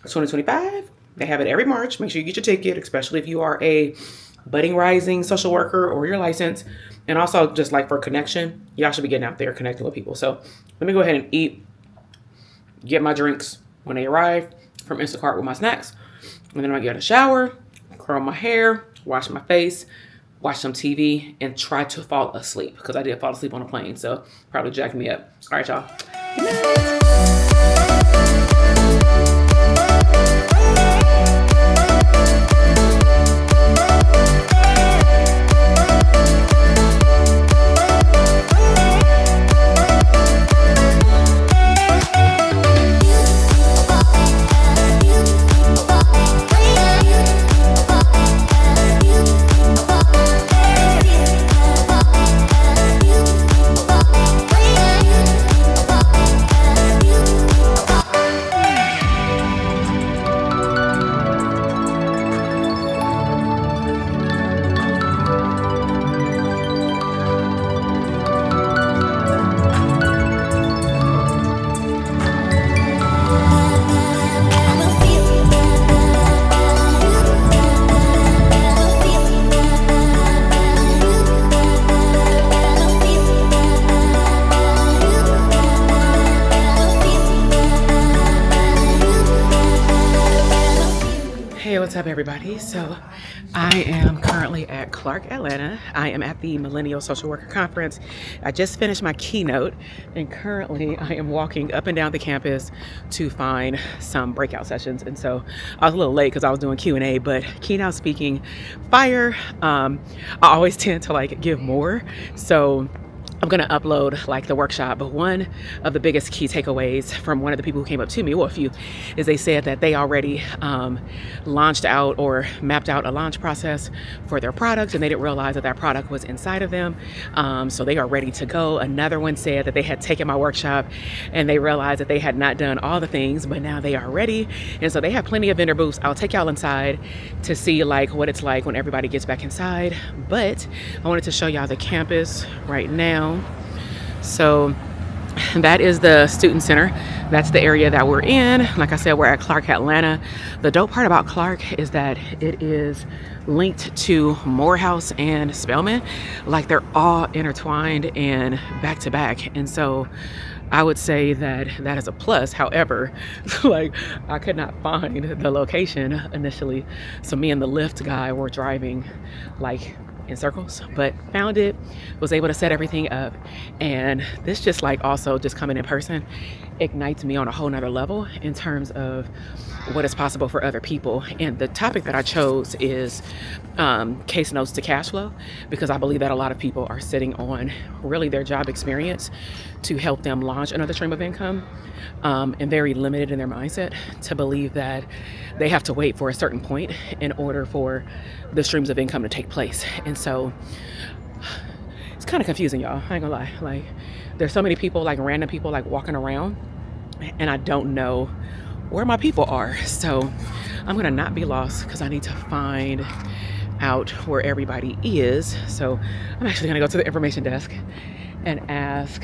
2025. They have it every March. Make sure you get your ticket, especially if you are a budding rising social worker or you're licensed. And also just like for connection, y'all should be getting out there connecting with people. So let me go ahead and eat, get my drinks when they arrive from Instacart with my snacks. And then I'm gonna get a shower, curl my hair, wash my face, watch some TV, and try to fall asleep because I did fall asleep on a plane. So probably jacked me up. All right, y'all. Good night. Hey, what's up, everybody? So I am currently at Clark, Atlanta. I am at the Millennial Social Worker Conference. I just finished my keynote, and currently I am walking up and down the campus to find some breakout sessions. And so I was a little late because I was doing Q&A, but keynote speaking, fire. I always tend to like give more. So I'm gonna upload like the workshop, but one of the biggest key takeaways from one of the people who came up to me, well, a few, is they said that they already launched out or mapped out a launch process for their product, and they didn't realize that that product was inside of them. So they are ready to go. Another one said that they had taken my workshop and they realized that they had not done all the things, but now they are ready. And so they have plenty of vendor booths. I'll take y'all inside to see like what it's like when everybody gets back inside. But I wanted to show y'all the campus right now. So that is the student center. That's the area that we're in. Like I said, we're at Clark, Atlanta. The dope part about Clark is that it is linked to Morehouse and Spelman. Like they're all intertwined and back to back. And so I would say that that is a plus. However, like I could not find the location initially. So me and the Lyft guy were driving like in circles, but found it, was able to set everything up. And this just like also just coming in person ignites me on a whole nother level in terms of what is possible for other people. And the topic that I chose is case notes to cash flow, because I believe that a lot of people are sitting on really their job experience to help them launch another stream of income, and very limited in their mindset to believe that they have to wait for a certain point in order for the streams of income to take place. And so it's kind of confusing, y'all. I ain't gonna lie. Like there's so many people, like random people, like walking around, and I don't know where my people are. So I'm gonna not be lost because I need to find out where everybody is. So I'm actually gonna go to the information desk and ask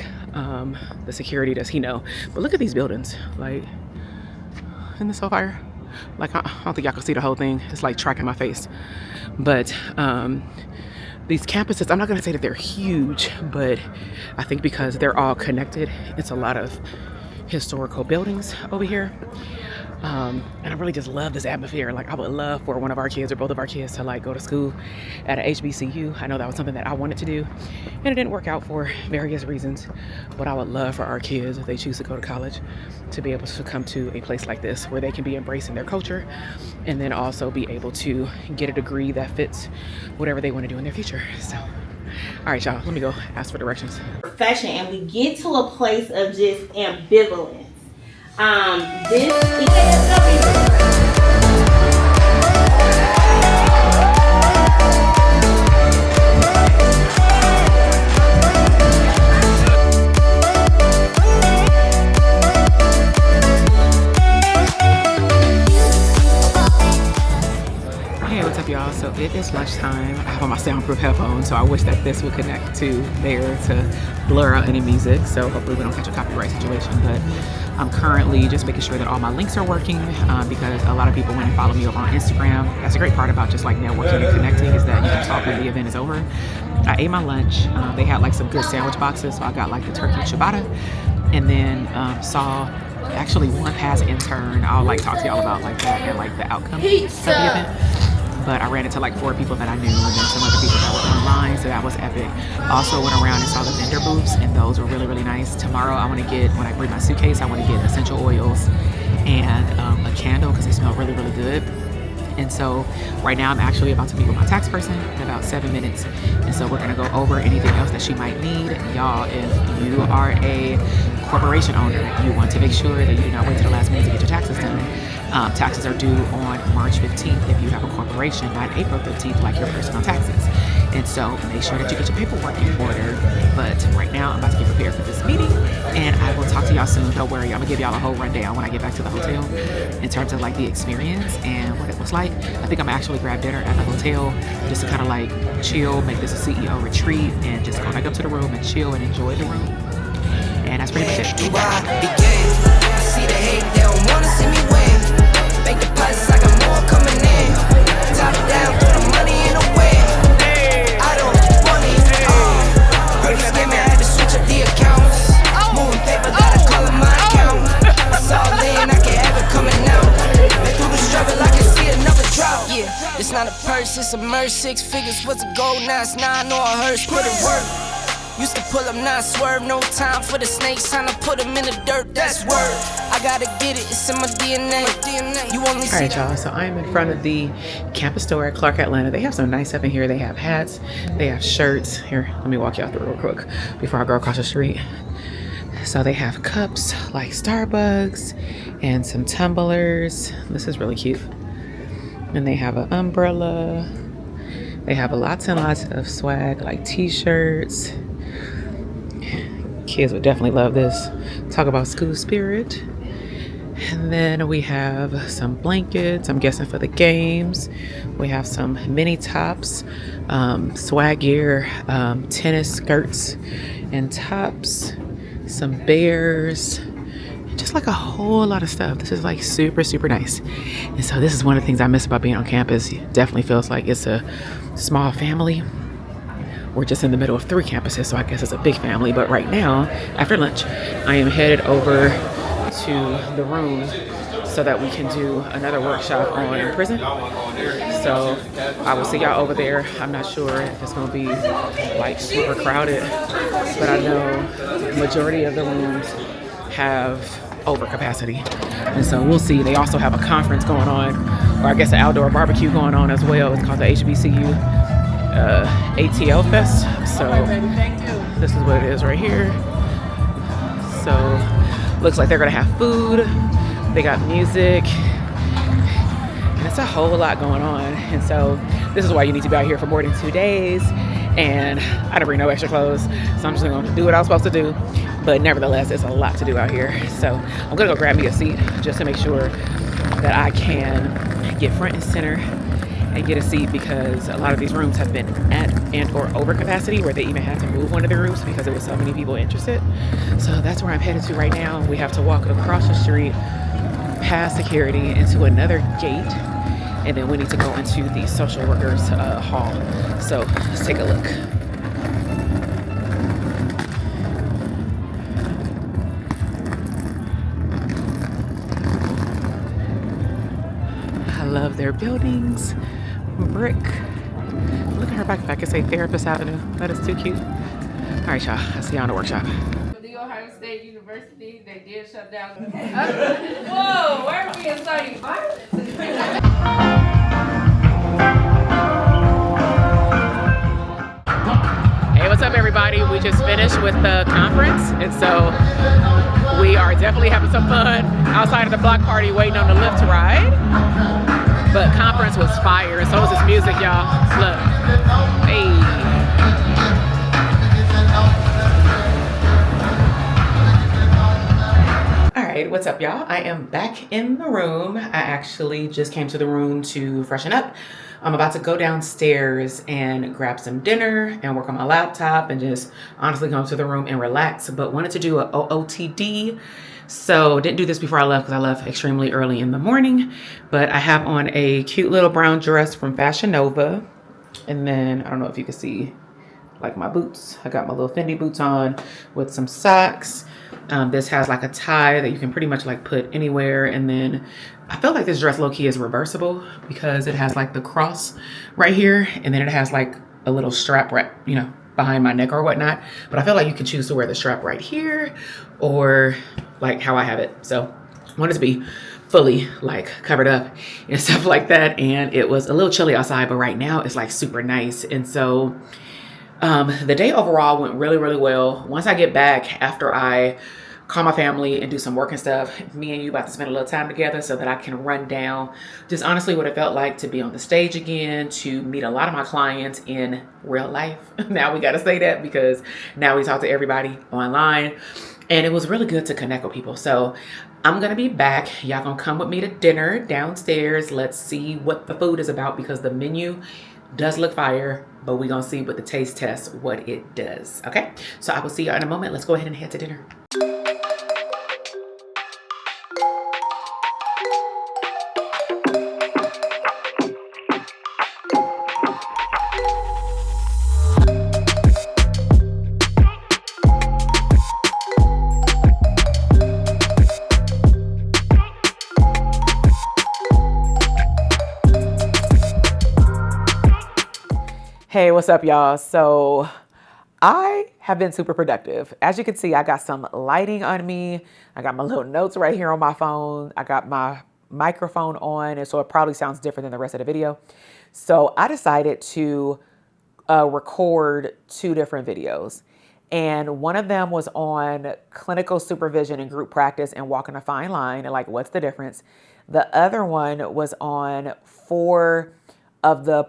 the security, does he know? But look at these buildings. Like, isn't this so fire? Like I don't think y'all can see the whole thing. It's like tracking my face. But these campuses, I'm not gonna say that they're huge, but I think because they're all connected, it's a lot of historical buildings over here. And I really just love this atmosphere. Like I would love for one of our kids or both of our kids to like go to school at a HBCU. I know that was something that I wanted to do and it didn't work out for various reasons, but I would love for our kids, if they choose to go to college, to be able to come to a place like this where they can be embracing their culture and then also be able to get a degree that fits whatever they want to do in their future. So, all right, y'all, let me go ask for directions. Profession, and we get to a place of just ambivalence. This is Hey, what's up, y'all? So it is lunchtime. I have on my soundproof headphones, so I wish that this would connect to there to blur out any music. So hopefully we don't catch a copyright situation. But I'm currently just making sure that all my links are working because a lot of people, when they follow me over on Instagram, that's a great part about just like networking and connecting is that you can talk when the event is over. I ate my lunch. They had like some good sandwich boxes, so I got like the turkey ciabatta, and then saw actually one past intern. I'll like talk to y'all about like that and like the outcome of the event. But I ran into like 4 people that I knew and then some other people that were online, so that was epic. Also went around and saw the vendor booths, and those were really, really nice. Tomorrow I want to get, when I bring my suitcase, I want to get essential oils and a candle because they smell really, really good. And so right now I'm actually about to meet with my tax person in about 7 minutes. And so we're gonna go over anything else that she might need. Y'all, if you are a corporation owner, you want to make sure that you do not wait till the last minute to get your taxes done. Taxes are due on March 15th if you have a corporation, not April 15th like your personal taxes. And so make sure that you get your paperwork in order. But right now I'm about to get prepared for this meeting, and I will talk to y'all soon. Don't worry, I'm gonna give y'all a whole rundown when I get back to the hotel in terms of like the experience and what it was like. I think I'm actually grab dinner at the hotel just to kind of like chill, make this a CEO retreat, and just go back up to the room and chill and enjoy the room. And that's pretty much it. I see the hate, they don't wanna see me win. Make deposits, I got more coming in. Top down, throw the money in the wind. I don't want it. Great scam, I had to switch up the accounts. Moving paper, gotta call it my account. It's all in, I can't have it coming out. And through the struggle, I can see another drought. Yeah, it's not a purse, it's a merch. 6 figures was a goal, now it's 9 or a hearse. Put it work. Used to pull up, not swerve. No time for the snakes, time to put them in the dirt. That's word. I gotta get it, it's in my DNA. You only see. All right, y'all. So I'm in front of the campus store at Clark Atlanta. They have some nice stuff in here. They have hats, they have shirts. Here, let me walk y'all through real quick before I go across the street. So they have cups like Starbucks and some tumblers. This is really cute. And they have an umbrella. They have lots and lots of swag like t-shirts. Kids would definitely love this. Talk about school spirit. And then we have some blankets, I'm guessing for the games. We have some mini tops, swag gear, tennis skirts and tops, some bears, just like a whole lot of stuff. This is like super, super nice. And so this is one of the things I miss about being on campus. It definitely feels like it's a small family. We're just in the middle of 3 campuses, so I guess it's a big family. But right now, after lunch, I am headed over to the room so that we can do another workshop on prison. So I will see y'all over there. I'm not sure if it's gonna be like super crowded, but I know the majority of the rooms have overcapacity. And so we'll see. They also have a conference going on, or I guess an outdoor barbecue going on as well. It's called the HBCU ATL Fest. So this is what it is right here. So looks like they're gonna have food. They got music. And it's a whole lot going on. And so this is why you need to be out here for more than 2 days. And I didn't bring no extra clothes, so I'm just gonna do what I was supposed to do. But nevertheless, it's a lot to do out here. So I'm gonna go grab me a seat just to make sure that I can get front and center and get a seat, because a lot of these rooms have been at and or over capacity where they even had to move one of the groups because there was so many people interested. So that's where I'm headed to right now. We have to walk across the street past security into another gate, and then we need to go into the social workers hall. So let's take a look. I love their buildings. Brick. Look at her backpack. It say Therapist Avenue. That is too cute. All right, y'all. I'll see y'all in the workshop. The Ohio State University, they did shut down. Whoa, why are we inciting violence? Hey, what's up, everybody? We we just finished with the conference, and so we are definitely having some fun outside of the block party waiting on the lift ride. But conference was fire, and so was this music, y'all. Look. Hey. What's up, y'all? I am back in the room. I actually just came to the room to freshen up. I'm about to go downstairs and grab some dinner and work on my laptop and just honestly come to the room and relax, but wanted to do a OOTD. So didn't do this before I left because I left extremely early in the morning, but I have on a cute little brown dress from Fashion Nova. And then I don't know if you can see like my boots. I got my little Fendi boots on with some socks. This has like a tie that you can pretty much like put anywhere. And then I feel like this dress low-key is reversible because it has like the cross right here. And then it has like a little strap right, you know, behind my neck or whatnot. But I feel like you can choose to wear the strap right here or like how I have it. So I wanted to be fully like covered up and stuff like that. And it was a little chilly outside, but right now it's like super nice. And so the day overall went really, really well. Once I get back after I call my family and do some work and stuff, me and you about to spend a little time together so that I can run down just honestly what it felt like to be on the stage again, to meet a lot of my clients in real life. Now we got to say that because now we talk to everybody online, and it was really good to connect with people. So I'm going to be back. Y'all gonna come with me to dinner downstairs. Let's see what the food is about because the menu does look fire, but we're gonna see with the taste test what it does. Okay, so I will see you in a moment. Let's go ahead and head to dinner. Hey, what's up, y'all? So I have been super productive. As you can see, I got some lighting on me. I got my little notes right here on my phone. I got my microphone on, and so it probably sounds different than the rest of the video. So I decided to record 2 different videos. And one of them was on clinical supervision and group practice and walking a fine line and like, what's the difference? The other one was on 4 of the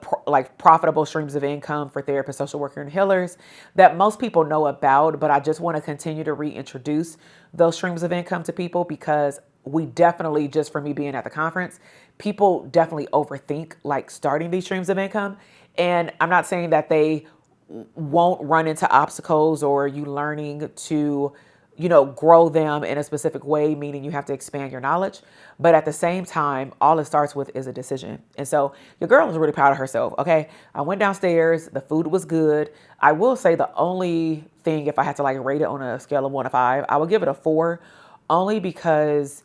profitable streams of income for therapists, social workers, and healers that most people know about, but I just want to continue to reintroduce those streams of income to people because we definitely, just for me being at the conference, people definitely overthink like starting these streams of income. And I'm not saying that they won't run into obstacles or you learning to, you know, grow them in a specific way, meaning you have to expand your knowledge. But at the same time, all it starts with is a decision. And so your girl was really proud of herself. Okay. I went downstairs. The food was good. I will say the only thing, if I had to like rate it on a scale of 1 to 5, I would give it a 4, only because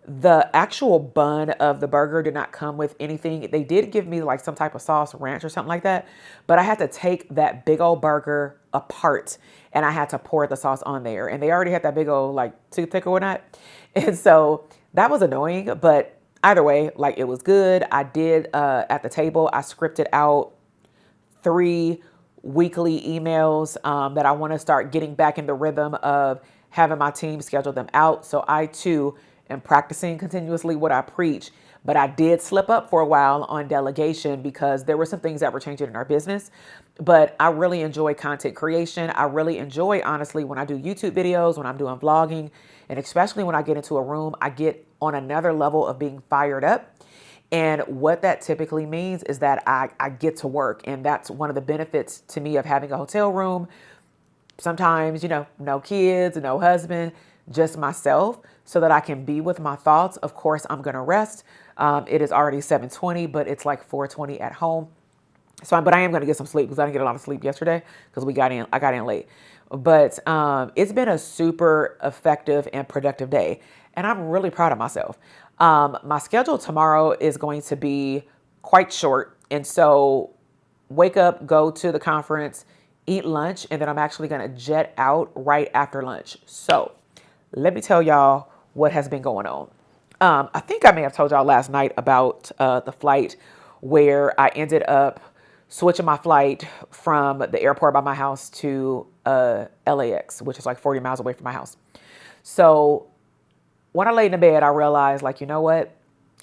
the actual bun of the burger did not come with anything. They did give me like some type of sauce, ranch or something like that. But I had to take that big old burger apart and I had to pour the sauce on there. And they already had that big old like toothpick or whatnot. And so that was annoying, but either way, like it was good. I did at the table, I scripted out 3 weekly emails that I want to start getting back in the rhythm of having my team schedule them out. So I too am practicing continuously what I preach, but I did slip up for a while on delegation because there were some things that were changing in our business. But I really enjoy content creation. I really enjoy, honestly, when I do YouTube videos, when I'm doing vlogging, and especially when I get into a room, I get on another level of being fired up. And what that typically means is that I get to work. And that's one of the benefits to me of having a hotel room. Sometimes, you know, no kids, no husband, just myself, so that I can be with my thoughts. Of course, I'm going to rest. It is already 7:20, but it's like 4:20 at home. So, but I am going to get some sleep because I didn't get a lot of sleep yesterday because I got in late. But it's been a super effective and productive day. And I'm really proud of myself. My schedule tomorrow is going to be quite short. And so wake up, go to the conference, eat lunch, and then I'm actually going to jet out right after lunch. So let me tell y'all what has been going on. I think I may have told y'all last night about the flight where I ended up switching my flight from the airport by my house to LAX, which is like 40 miles away from my house. So when I laid in the bed, I realized, like, you know what?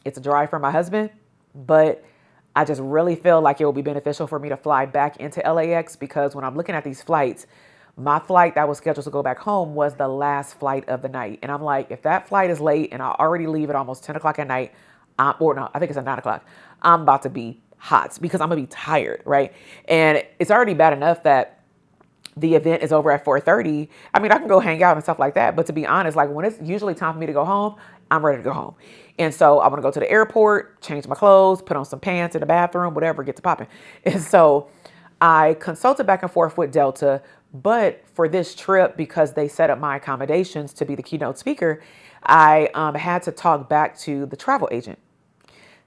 It's a drive for my husband, but I just really feel like it will be beneficial for me to fly back into LAX, because when I'm looking at these flights, my flight that was scheduled to go back home was the last flight of the night. And I'm like, if that flight is late and I already leave at almost 10 o'clock at night, or no, I think it's at 9 o'clock, I'm about to be hot because I'm going to be tired, right? And it's already bad enough that the event is over at 4:30. I mean, I can go hang out and stuff like that. But to be honest, like when it's usually time for me to go home, I'm ready to go home. And so I want to go to the airport, change my clothes, put on some pants in the bathroom, whatever, get to popping. And so I consulted back and forth with Delta. But for this trip, because they set up my accommodations to be the keynote speaker, I had to talk back to the travel agent.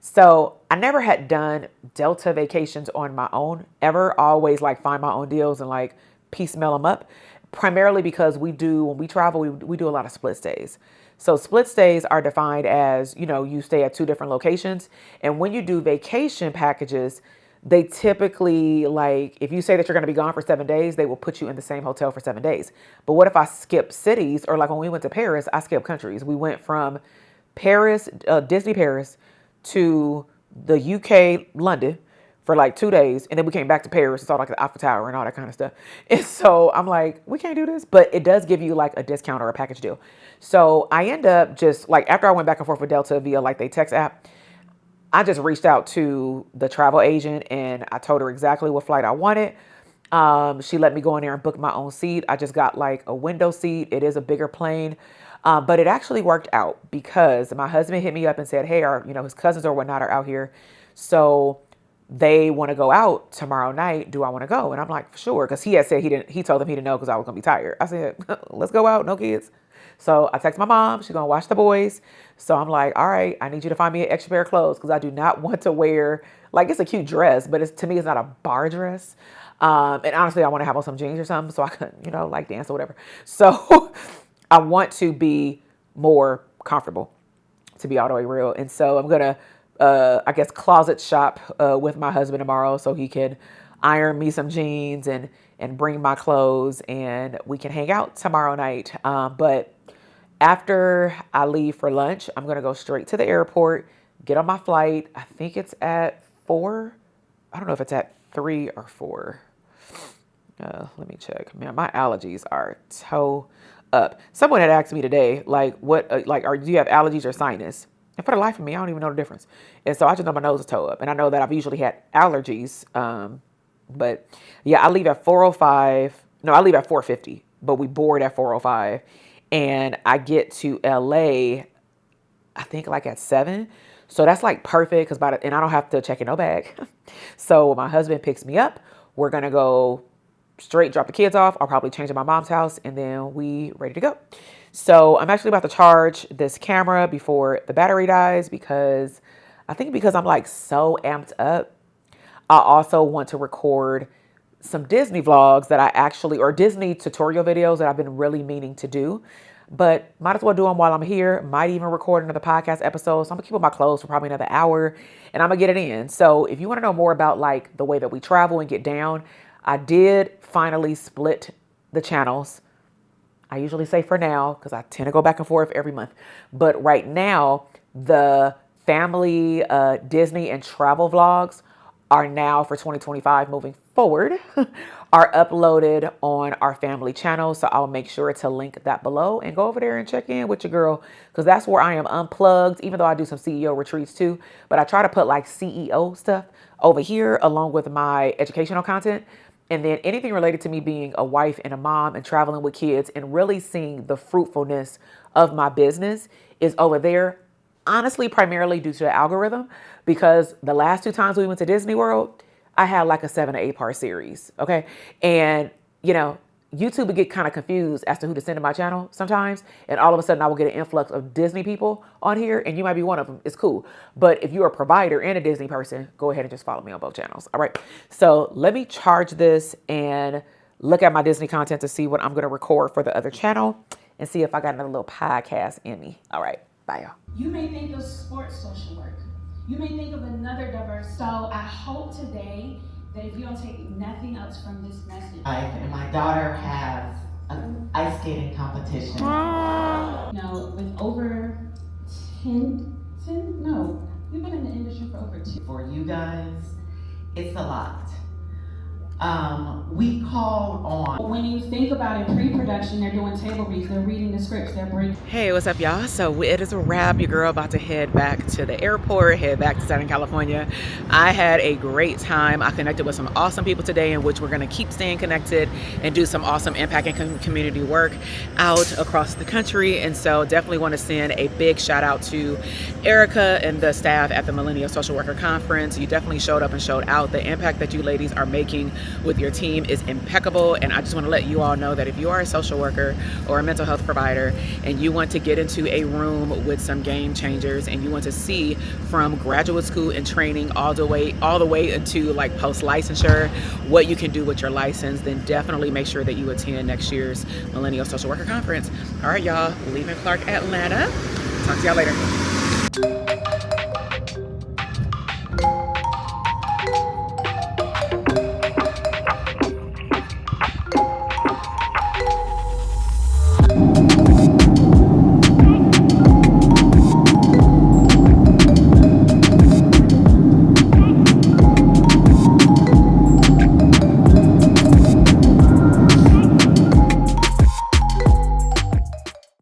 So I never had done Delta vacations on my own ever. I always like find my own deals and like piecemeal them up, primarily because when we travel, we do a lot of split stays. So split stays are defined as, you stay at two different locations. And when you do vacation packages, they typically, like, if you say that you're going to be gone for 7 days, they will put you in the same hotel for 7 days. But what if I skip cities? Or like when we went to Paris, I skipped countries. We went from Paris, Disney Paris, to the UK, London, for like 2 days. And then we came back to Paris and saw like the Eiffel Tower and all that kind of stuff. And so I'm like, we can't do this, but it does give you like a discount or a package deal. So I end up just like, after I went back and forth with Delta via like their text app, I just reached out to the travel agent and I told her exactly what flight I wanted. She let me go in there and book my own seat. I just got like a window seat. It is a bigger plane. But it actually worked out because my husband hit me up and said, hey, his cousins or whatnot are out here. So they want to go out tomorrow night. Do I want to go? And I'm like, for sure. Cause he had said he told them he didn't know cause I was going to be tired. I said, let's go out. No kids. So I text my mom. She's going to watch the boys. So I'm like, all right, I need you to find me an extra pair of clothes because I do not want to wear, like, it's a cute dress, but to me, it's not a bar dress. And honestly, I want to have on some jeans or something so I can, like dance or whatever. So I want to be more comfortable, to be all the way real. And so I'm going to, I guess, closet shop with my husband tomorrow so he can iron me some jeans and bring my clothes and we can hang out tomorrow night. But after I leave for lunch, I'm going to go straight to the airport, get on my flight. I think it's at 4. I don't know if it's at 3 or 4. Let me check. Man, my allergies are toe up. Someone had asked me today, like, what, do you have allergies or sinus? And for the life of me, I don't even know the difference. And so I just know my nose is toe up. And I know that I've usually had allergies. But yeah, I leave at 4:05. No, I leave at 4:50, but we board at 4:05. And I get to LA, I think like at 7. So that's like perfect and I don't have to check in no bag. So my husband picks me up. We're going to go straight drop the kids off. I'll probably change at my mom's house and then we ready to go. So I'm actually about to charge this camera before the battery dies because I'm like so amped up. I also want to record some Disney vlogs or Disney tutorial videos that I've been really meaning to do, but might as well do them while I'm here. Might even record another podcast episode. So I'm gonna keep on my clothes for probably another hour and I'm gonna get it in. So if you want to know more about like the way that we travel and get down, I did finally split the channels. I usually say for now, because I tend to go back and forth every month. But right now, the family Disney and travel vlogs are now for 2025 moving forward are uploaded on our family channel. So I'll make sure to link that below and go over there and check in with your girl because that's where I am unplugged, even though I do some CEO retreats too. But I try to put like CEO stuff over here along with my educational content. And then anything related to me being a wife and a mom and traveling with kids and really seeing the fruitfulness of my business is over there. Honestly, primarily due to the algorithm, because the last 2 times we went to Disney World, I had like a 7 or 8 part series. Okay. And YouTube would get kind of confused as to who to send to my channel sometimes. And all of a sudden I will get an influx of Disney people on here and you might be one of them. It's cool. But if you're a provider and a Disney person, go ahead and just follow me on both channels. All right. So let me charge this and look at my Disney content to see what I'm going to record for the other channel and see if I got another little podcast in me. All right. Bye, y'all. You may think of sports social work. You may think of another diverse. So I hope today that if you don't take nothing else from this message, and my daughter has an ice skating competition. With over 10, no, we've been in the industry for over 2. For you guys, it's a lot. We call on. When you think about it, pre-production, they're doing table reads, they're reading the scripts, they're breaking. Hey, what's up, y'all? So it is a wrap. Your girl about to head back to the airport, head back to Southern California. I had a great time. I connected with some awesome people today, in which we're going to keep staying connected and do some awesome impact and community work out across the country. And so definitely want to send a big shout out to Erica and the staff at the Millennial Social Worker Conference. You definitely showed up and showed out. The impact that you ladies are making with your team is impeccable, and I just want to let you all know that if you are a social worker or a mental health provider and you want to get into a room with some game changers and you want to see from graduate school and training all the way into like post licensure what you can do with your license, then definitely make sure that you attend next year's Millennial Social Worker Conference. All right, y'all, leaving Clark, Atlanta. Talk to y'all later.